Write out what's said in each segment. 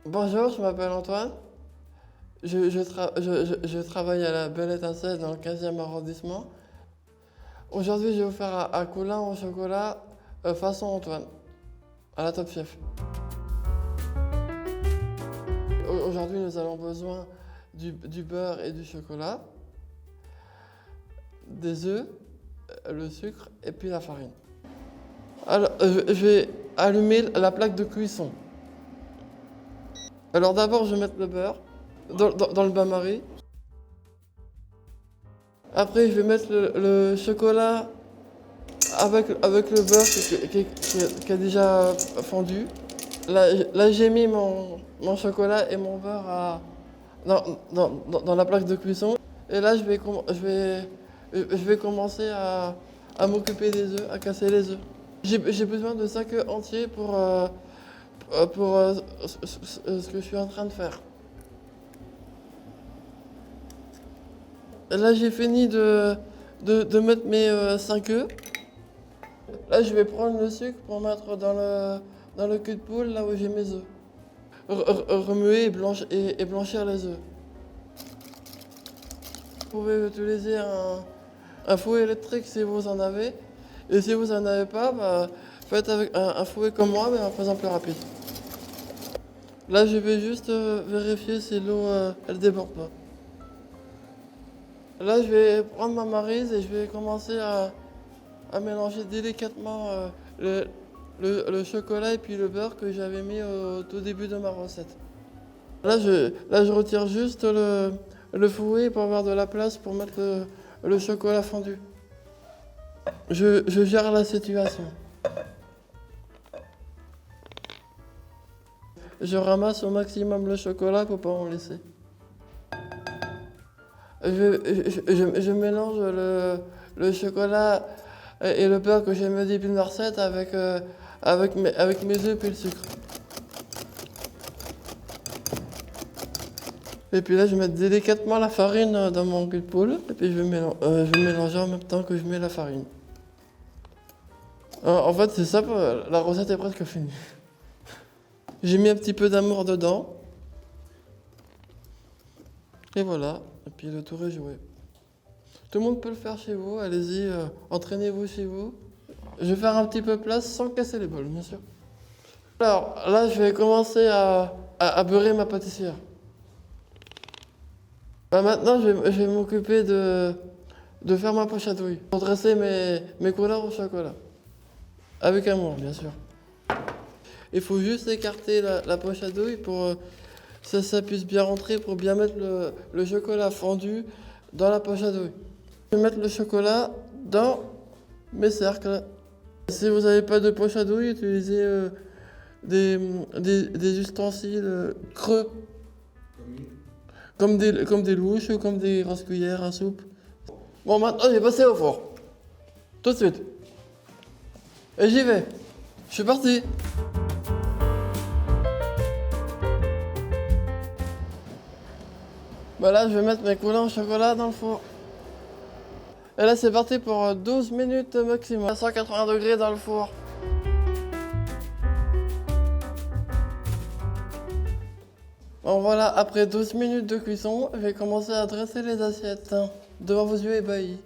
Bonjour, je m'appelle Antoine. Je travaille à la Belle Étincelle dans le 15e arrondissement. Aujourd'hui, je vais vous faire un coulis au chocolat façon Antoine, à la Top Chef. Aujourd'hui, nous avons besoin du beurre et du chocolat, des œufs, le sucre et puis la farine. Alors, je vais allumer la plaque de cuisson. Alors d'abord, je vais mettre le beurre dans le bain-marie. Après, je vais mettre le chocolat avec le beurre qui est déjà fondu. Là, j'ai mis mon chocolat et mon beurre dans la plaque de cuisson. Et là, je vais commencer à m'occuper des œufs, à casser les œufs. J'ai besoin de 5 œufs entiers pour ce que je suis en train de faire. Là, j'ai fini de mettre mes 5 œufs. Là, je vais prendre le sucre pour mettre dans le cul de poule, là où j'ai mes œufs. Remuer et blanchir les œufs. Vous pouvez utiliser un fouet électrique si vous en avez. Et si vous n'en avez pas, bah, faites avec un fouet comme moi, mais en faisant plus rapide. Là, je vais juste vérifier si l'eau elle déborde pas. Là, je vais prendre ma maryse et je vais commencer à mélanger délicatement le chocolat et puis le beurre que j'avais mis au tout début de ma recette. Là, je retire juste le fouet pour avoir de la place pour mettre le chocolat fondu. Je gère la situation. Je ramasse au maximum le chocolat pour pas en laisser. Je mélange le chocolat et le beurre que j'ai mis au début de la recette avec mes œufs et le sucre. Et puis là, je vais mettre délicatement la farine dans mon cul de poule. Et puis je vais mélanger en même temps que je mets la farine. En fait, c'est ça, la recette est presque finie. J'ai mis un petit peu d'amour dedans. Et voilà, et puis le tour est joué. Tout le monde peut le faire chez vous, allez-y, entraînez-vous chez vous. Je vais faire un petit peu place sans casser les bols, bien sûr. Alors là, je vais commencer à beurrer ma pâtissière. Bah, maintenant, je vais m'occuper de faire ma poche à douille. Pour dresser mes couleurs au chocolat. Avec amour, bien sûr. Il faut juste écarter la poche à douille pour que ça puisse bien rentrer, pour bien mettre le chocolat fondu dans la poche à douille. Je vais mettre le chocolat dans mes cercles. Si vous n'avez pas de poche à douille, utilisez des ustensiles creux. Comme des louches ou comme des grosses cuillères à soupe. Bon, maintenant, je vais passer au four. Tout de suite. Et j'y vais. Je suis parti. Bah là, je vais mettre mes coulants au chocolat dans le four. Et là, c'est parti pour 12 minutes maximum. À 180 degrés dans le four. Bon voilà, après 12 minutes de cuisson, je vais commencer à dresser les assiettes devant vos yeux ébahis.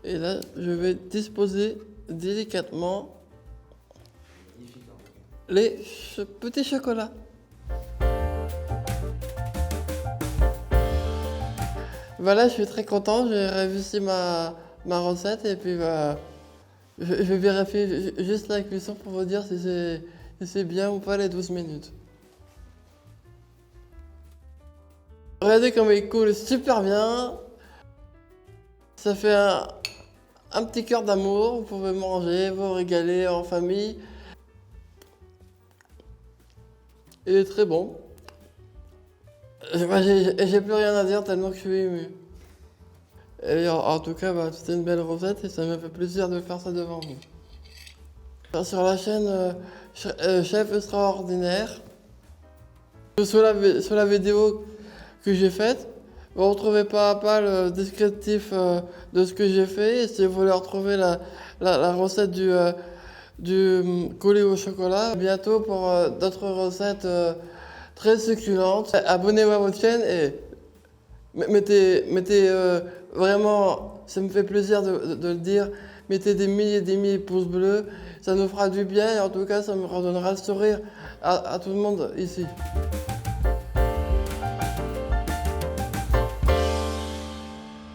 Et là, je vais disposer délicatement les petits chocolats. Voilà, je suis très content, j'ai réussi ma recette et puis je vais vérifier juste la cuisson pour vous dire si c'est bien ou pas les 12 minutes. Regardez comme il coule super bien. Ça fait un petit cœur d'amour, vous pouvez manger, vous régaler en famille. Il est très bon. J'ai plus rien à dire tellement que je suis ému. Et en tout cas, bah, c'était une belle recette et ça me fait plaisir de faire ça devant vous. Sur la chaîne Chef Extraordinaire, sur la vidéo que j'ai faite, vous retrouvez pas à pas le descriptif de ce que j'ai fait. Et si vous voulez retrouver la recette du colis au chocolat. Bientôt pour d'autres recettes très succulentes. Abonnez-vous à votre chaîne et mettez vraiment, ça me fait plaisir de le dire, mettez des milliers de pouces bleus. Ça nous fera du bien et en tout cas ça me redonnera le sourire à tout le monde ici.